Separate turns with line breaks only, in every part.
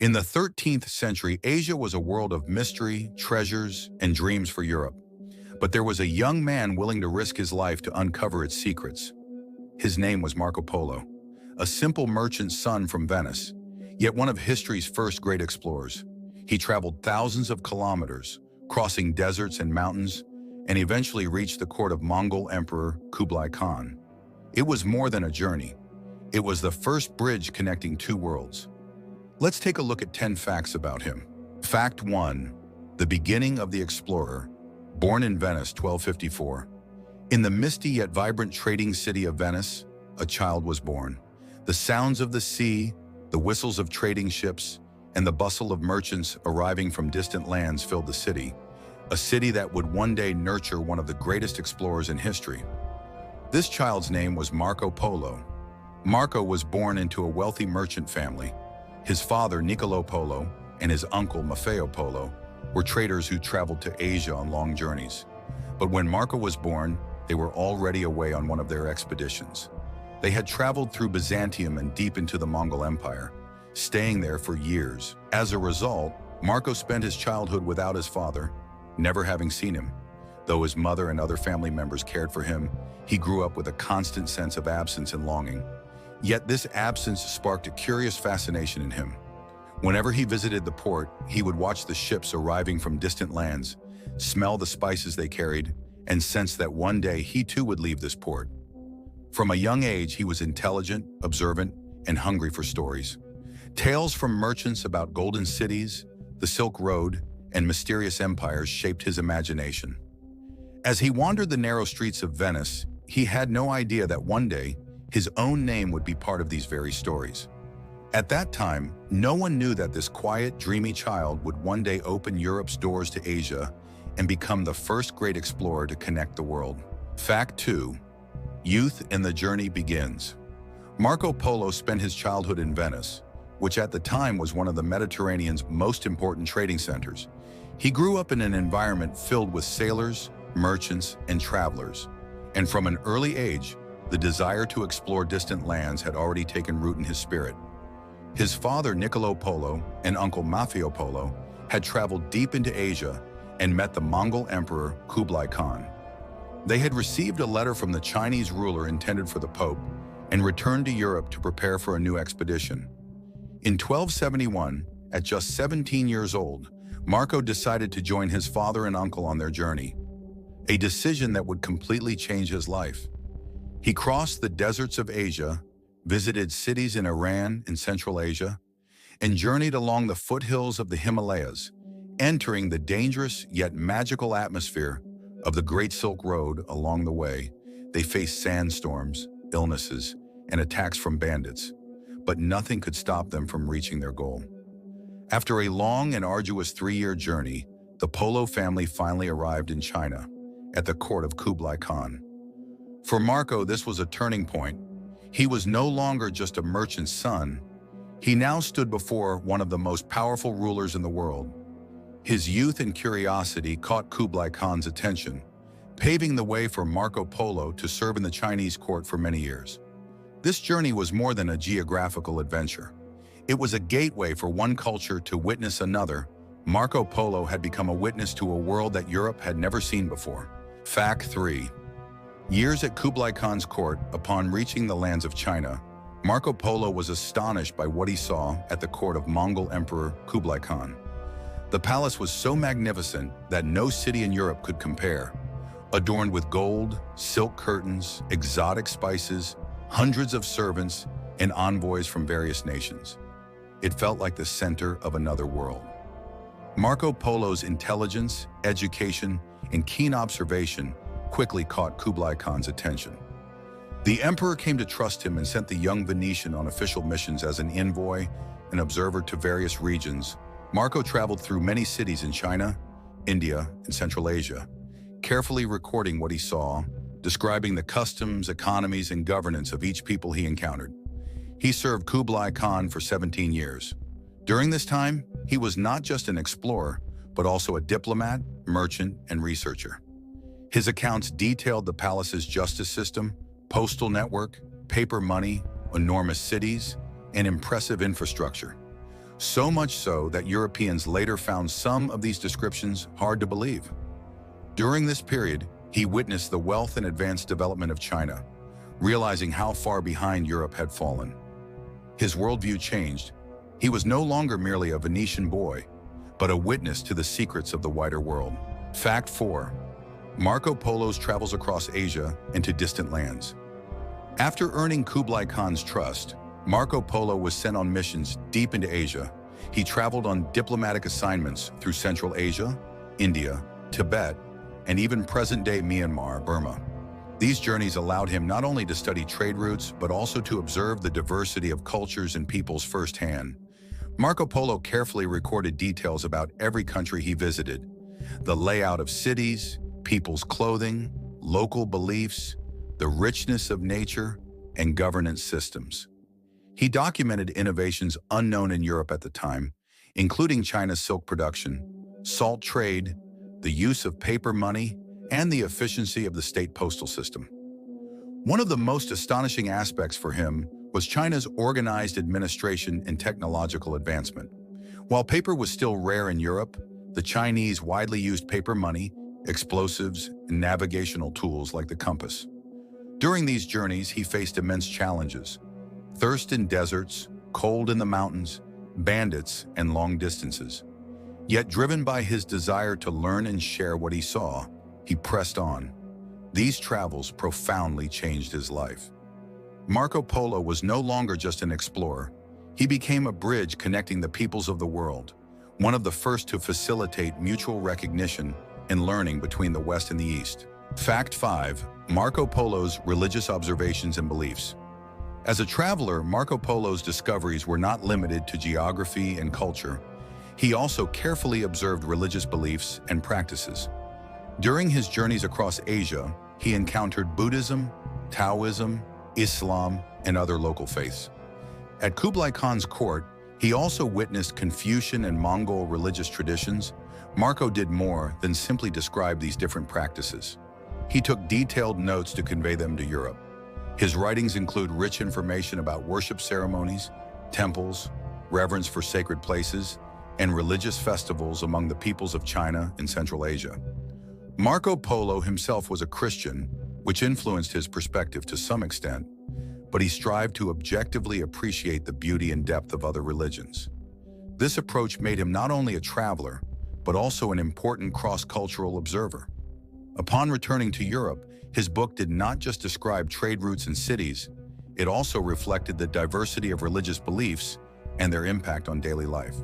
In the 13th century, Asia was a world of mystery, treasures, and dreams for Europe. But there was a young man willing to risk his life to uncover its secrets. His name was Marco Polo, a simple merchant's son from Venice, yet one of history's first great explorers. He traveled thousands of kilometers, crossing deserts and mountains, and eventually reached the court of Mongol Emperor Kublai Khan. It was more than a journey. It was the first bridge connecting two worlds. Let's take a look at 10 facts about him. Fact 1. The beginning of the explorer. Born in Venice, 1254. In the misty yet vibrant trading city of Venice, a child was born. The sounds of the sea, the whistles of trading ships, and the bustle of merchants arriving from distant lands filled the city, a city that would one day nurture one of the greatest explorers in history. This child's name was Marco Polo. Marco was born into a wealthy merchant family. His father, Niccolo Polo, and his uncle, Maffeo Polo, were traders who traveled to Asia on long journeys. But when Marco was born, they were already away on one of their expeditions. They had traveled through Byzantium and deep into the Mongol Empire, staying there for years. As a result, Marco spent his childhood without his father, never having seen him. Though his mother and other family members cared for him, he grew up with a constant sense of absence and longing. Yet this absence sparked a curious fascination in him. Whenever he visited the port, he would watch the ships arriving from distant lands, smell the spices they carried, and sense that one day he too would leave this port. From a young age, he was intelligent, observant, and hungry for stories. Tales from merchants about golden cities, the Silk Road, and mysterious empires shaped his imagination. As he wandered the narrow streets of Venice, he had no idea that one day, his own name would be part of these very stories. At that time, no one knew that this quiet, dreamy child would one day open Europe's doors to Asia and become the first great explorer to connect the world. Fact 2. Youth and the journey begins. Marco Polo spent his childhood in Venice, which at the time was one of the Mediterranean's most important trading centers. He grew up in an environment filled with sailors, merchants, and travelers, and from an early age, the desire to explore distant lands had already taken root in his spirit. His father, Niccolo Polo, and uncle Maffeo Polo had traveled deep into Asia and met the Mongol Emperor Kublai Khan. They had received a letter from the Chinese ruler intended for the Pope and returned to Europe to prepare for a new expedition. In 1271, at just 17 years old, Marco decided to join his father and uncle on their journey, a decision that would completely change his life. He crossed the deserts of Asia, visited cities in Iran and Central Asia, and journeyed along the foothills of the Himalayas, entering the dangerous yet magical atmosphere of the Great Silk Road. Along the way, they faced sandstorms, illnesses, and attacks from bandits, but nothing could stop them from reaching their goal. After a long and arduous 3-year journey, the Polo family finally arrived in China, at the court of Kublai Khan. For Marco, this was a turning point. He was no longer just a merchant's son. He now stood before one of the most powerful rulers in the world. His youth and curiosity caught Kublai Khan's attention, paving the way for Marco Polo to serve in the Chinese court for many years. This journey was more than a geographical adventure. It was a gateway for one culture to witness another. Marco Polo had become a witness to a world that Europe had never seen before. Fact 3. Years at Kublai Khan's court. Upon reaching the lands of China, Marco Polo was astonished by what he saw at the court of Mongol Emperor Kublai Khan. The palace was so magnificent that no city in Europe could compare. Adorned with gold, silk curtains, exotic spices, hundreds of servants, and envoys from various nations. It felt like the center of another world. Marco Polo's intelligence, education, and keen observation quickly caught Kublai Khan's attention. The emperor came to trust him and sent the young Venetian on official missions as an envoy and observer to various regions. Marco traveled through many cities in China, India, and Central Asia, carefully recording what he saw, describing the customs, economies, and governance of each people he encountered. He served Kublai Khan for 17 years. During this time, he was not just an explorer, but also a diplomat, merchant, and researcher. His accounts detailed the palace's justice system, postal network, paper money, enormous cities, and impressive infrastructure. So much so that Europeans later found some of these descriptions hard to believe. During this period, he witnessed the wealth and advanced development of China, realizing how far behind Europe had fallen. His worldview changed. He was no longer merely a Venetian boy, but a witness to the secrets of the wider world. Fact 4. Marco Polo's travels across Asia into distant lands. After earning Kublai Khan's trust, Marco Polo was sent on missions deep into Asia. He traveled on diplomatic assignments through Central Asia, India, Tibet, and even present-day Myanmar, Burma. These journeys allowed him not only to study trade routes, but also to observe the diversity of cultures and peoples firsthand. Marco Polo carefully recorded details about every country he visited: the layout of cities, people's clothing, local beliefs, the richness of nature, and governance systems. He documented innovations unknown in Europe at the time, including China's silk production, salt trade, the use of paper money, and the efficiency of the state postal system. One of the most astonishing aspects for him was China's organized administration and technological advancement. While paper was still rare in Europe, the Chinese widely used paper money, explosives, and navigational tools like the compass. During these journeys, he faced immense challenges: thirst in deserts, cold in the mountains, bandits, and long distances. Yet driven by his desire to learn and share what he saw, he pressed on. These travels profoundly changed his life. Marco Polo was no longer just an explorer. He became a bridge connecting the peoples of the world, one of the first to facilitate mutual recognition and learning between the West and the East. Fact 5. Marco Polo's religious observations and beliefs. As a traveler, Marco Polo's discoveries were not limited to geography and culture. He also carefully observed religious beliefs and practices. During his journeys across Asia, he encountered Buddhism, Taoism, Islam, and other local faiths. At Kublai Khan's court, he also witnessed Confucian and Mongol religious traditions. Marco did more than simply describe these different practices. He took detailed notes to convey them to Europe. His writings include rich information about worship ceremonies, temples, reverence for sacred places, and religious festivals among the peoples of China and Central Asia. Marco Polo himself was a Christian, which influenced his perspective to some extent, but he strived to objectively appreciate the beauty and depth of other religions. This approach made him not only a traveler, but also an important cross-cultural observer. Upon returning to Europe, his book did not just describe trade routes and cities, it also reflected the diversity of religious beliefs and their impact on daily life.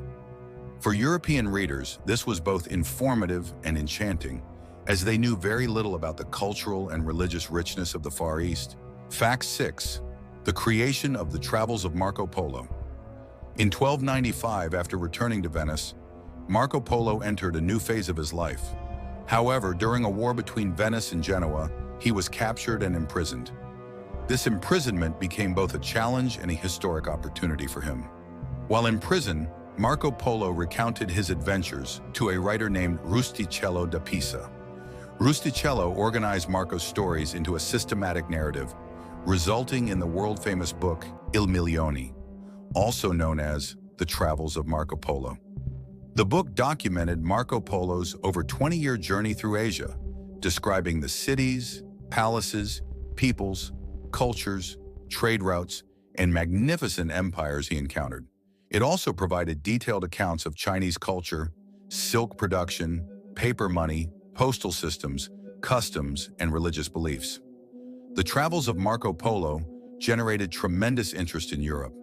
For European readers, this was both informative and enchanting, as they knew very little about the cultural and religious richness of the Far East. Fact 6. The creation of the travels of Marco Polo. In 1295, after returning to Venice, Marco Polo entered a new phase of his life. However, during a war between Venice and Genoa, he was captured and imprisoned. This imprisonment became both a challenge and a historic opportunity for him. While in prison, Marco Polo recounted his adventures to a writer named Rustichello da Pisa. Rustichello organized Marco's stories into a systematic narrative, resulting in the world-famous book Il Milione, also known as The Travels of Marco Polo. The book documented Marco Polo's over 20-year journey through Asia, describing the cities, palaces, peoples, cultures, trade routes, and magnificent empires he encountered. It also provided detailed accounts of Chinese culture, silk production, paper money, postal systems, customs, and religious beliefs. The travels of Marco Polo generated tremendous interest in Europe.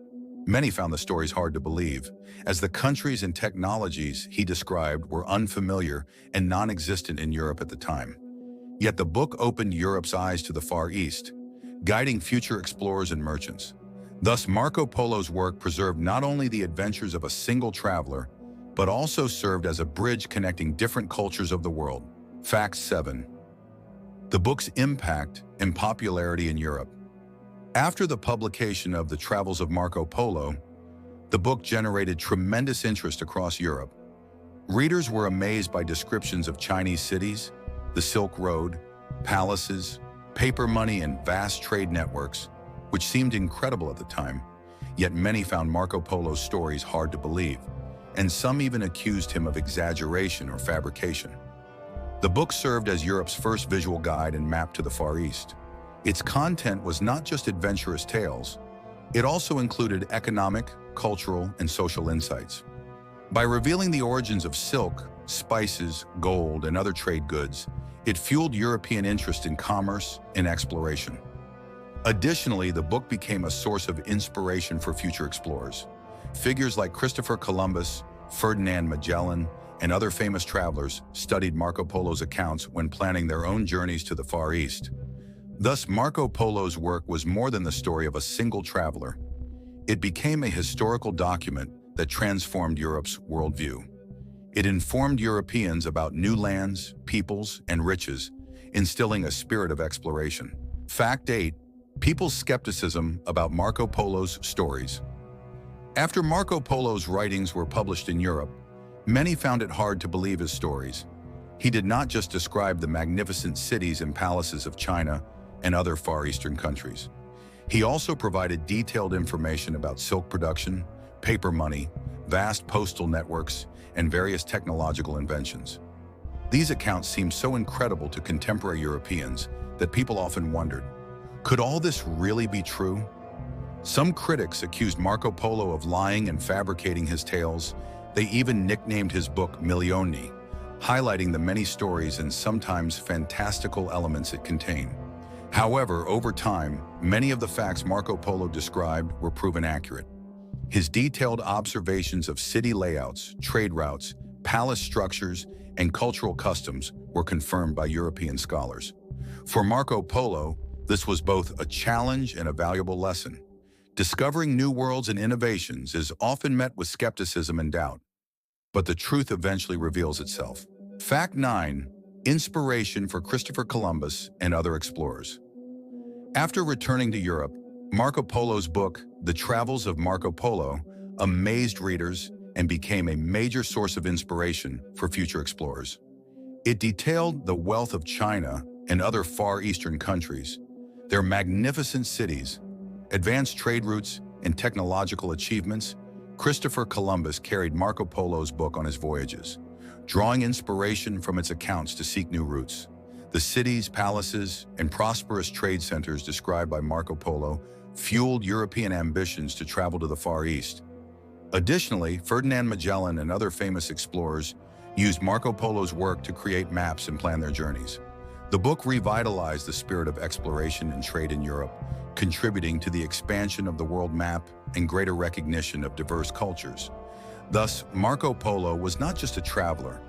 Many found the stories hard to believe, as the countries and technologies he described were unfamiliar and non-existent in Europe at the time. Yet the book opened Europe's eyes to the Far East, guiding future explorers and merchants. Thus, Marco Polo's work preserved not only the adventures of a single traveler, but also served as a bridge connecting different cultures of the world. Fact 7. The book's impact and popularity in Europe. After the publication of The Travels of Marco Polo, the book generated tremendous interest across Europe. Readers were amazed by descriptions of Chinese cities, the Silk Road, palaces, paper money, and vast trade networks, which seemed incredible at the time. Yet many found Marco Polo's stories hard to believe, and some even accused him of exaggeration or fabrication. The book served as Europe's first visual guide and map to the Far East. Its content was not just adventurous tales, it also included economic, cultural, and social insights. By revealing the origins of silk, spices, gold, and other trade goods, it fueled European interest in commerce and exploration. Additionally, the book became a source of inspiration for future explorers. Figures like Christopher Columbus, Ferdinand Magellan, and other famous travelers studied Marco Polo's accounts when planning their own journeys to the Far East. Thus, Marco Polo's work was more than the story of a single traveler. It became a historical document that transformed Europe's worldview. It informed Europeans about new lands, peoples, and riches, instilling a spirit of exploration. Fact 8. People's skepticism about Marco Polo's stories. After Marco Polo's writings were published in Europe, many found it hard to believe his stories. He did not just describe the magnificent cities and palaces of China and other Far Eastern countries. He also provided detailed information about silk production, paper money, vast postal networks, and various technological inventions. These accounts seemed so incredible to contemporary Europeans that people often wondered, could all this really be true? Some critics accused Marco Polo of lying and fabricating his tales. They even nicknamed his book Milioni, highlighting the many stories and sometimes fantastical elements it contained. However, over time, many of the facts Marco Polo described were proven accurate. His detailed observations of city layouts, trade routes, palace structures, and cultural customs were confirmed by European scholars. For Marco Polo, this was both a challenge and a valuable lesson. Discovering new worlds and innovations is often met with skepticism and doubt, but the truth eventually reveals itself. Fact 9. Inspiration for Christopher Columbus and other explorers. After returning to Europe, Marco Polo's book, The Travels of Marco Polo, amazed readers and became a major source of inspiration for future explorers. It detailed the wealth of China and other Far Eastern countries, their magnificent cities, advanced trade routes, and technological achievements. Christopher Columbus carried Marco Polo's book on his voyages, drawing inspiration from its accounts to seek new routes. The cities, palaces, and prosperous trade centers described by Marco Polo fueled European ambitions to travel to the Far East. Additionally, Ferdinand Magellan and other famous explorers used Marco Polo's work to create maps and plan their journeys. The book revitalized the spirit of exploration and trade in Europe, contributing to the expansion of the world map and greater recognition of diverse cultures. Thus, Marco Polo was not just a traveler.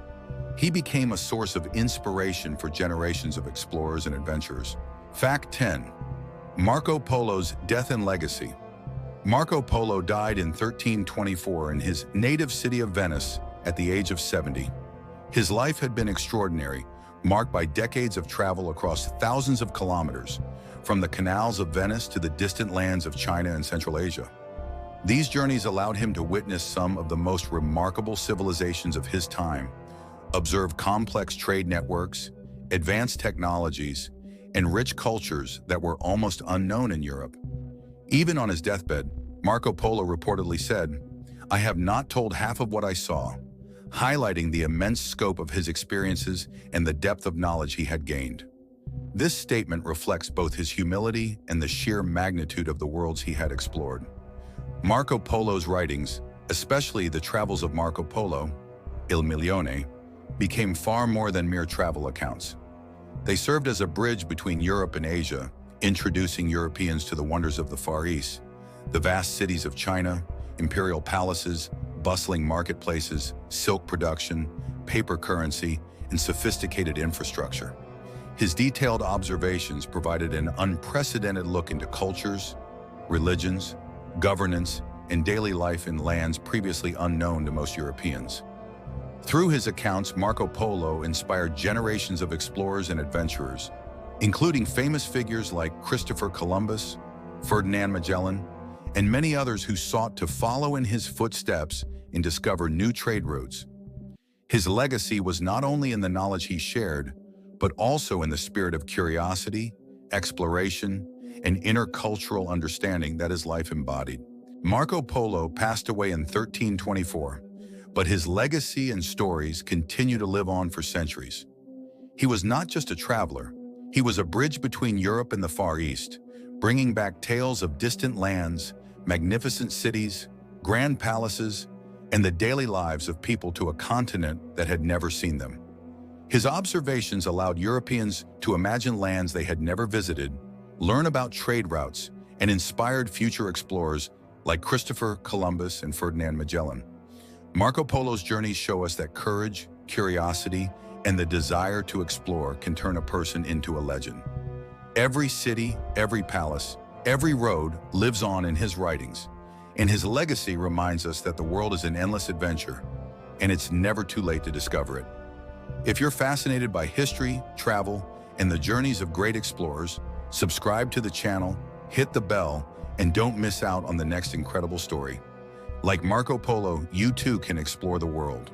He became a source of inspiration for generations of explorers and adventurers. Fact 10. Marco Polo's death and legacy. Marco Polo died in 1324 in his native city of Venice at the age of 70. His life had been extraordinary, marked by decades of travel across thousands of kilometers, from the canals of Venice to the distant lands of China and Central Asia. These journeys allowed him to witness some of the most remarkable civilizations of his time, observe complex trade networks, advanced technologies, and rich cultures that were almost unknown in Europe. Even on his deathbed, Marco Polo reportedly said, "I have not told half of what I saw," highlighting the immense scope of his experiences and the depth of knowledge he had gained. This statement reflects both his humility and the sheer magnitude of the worlds he had explored. Marco Polo's writings, especially the Travels of Marco Polo, Il Milione, became far more than mere travel accounts. They served as a bridge between Europe and Asia, introducing Europeans to the wonders of the Far East, the vast cities of China, imperial palaces, bustling marketplaces, silk production, paper currency, and sophisticated infrastructure. His detailed observations provided an unprecedented look into cultures, religions, governance, and daily life in lands previously unknown to most Europeans. Through his accounts, Marco Polo inspired generations of explorers and adventurers, including famous figures like Christopher Columbus, Ferdinand Magellan, and many others who sought to follow in his footsteps and discover new trade routes. His legacy was not only in the knowledge he shared, but also in the spirit of curiosity, exploration, and intercultural understanding that his life embodied. Marco Polo passed away in 1324, but his legacy and stories continue to live on for centuries. He was not just a traveler, he was a bridge between Europe and the Far East, bringing back tales of distant lands, magnificent cities, grand palaces, and the daily lives of people to a continent that had never seen them. His observations allowed Europeans to imagine lands they had never visited, learn about trade routes, and inspired future explorers like Christopher Columbus and Ferdinand Magellan. Marco Polo's journeys show us that courage, curiosity, and the desire to explore can turn a person into a legend. Every city, every palace, every road lives on in his writings, and his legacy reminds us that the world is an endless adventure, and it's never too late to discover it. If you're fascinated by history, travel, and the journeys of great explorers, subscribe to the channel, hit the bell, and don't miss out on the next incredible story. Like Marco Polo, you too can explore the world.